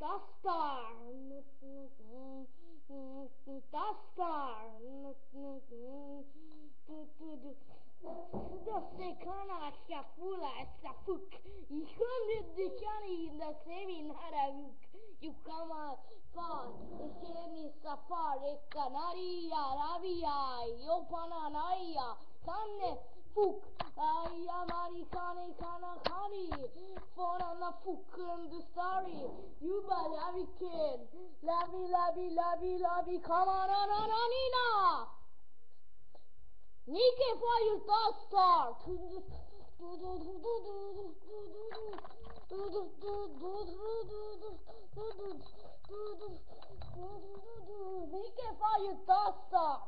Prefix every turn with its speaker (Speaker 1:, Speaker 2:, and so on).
Speaker 1: Dustar, Dustar, de sekarna ska fulla ska fuck. I 100 dykare in the semi naravuk. You come on far. Semi safari canaria rabia. Yo pananaya. Kanne fuk. Aya marikane kana kani. For on the fuk and the story. You balavi kid. Lavi. Come on, Nina. Nike for your thought start. Nike for your thought start.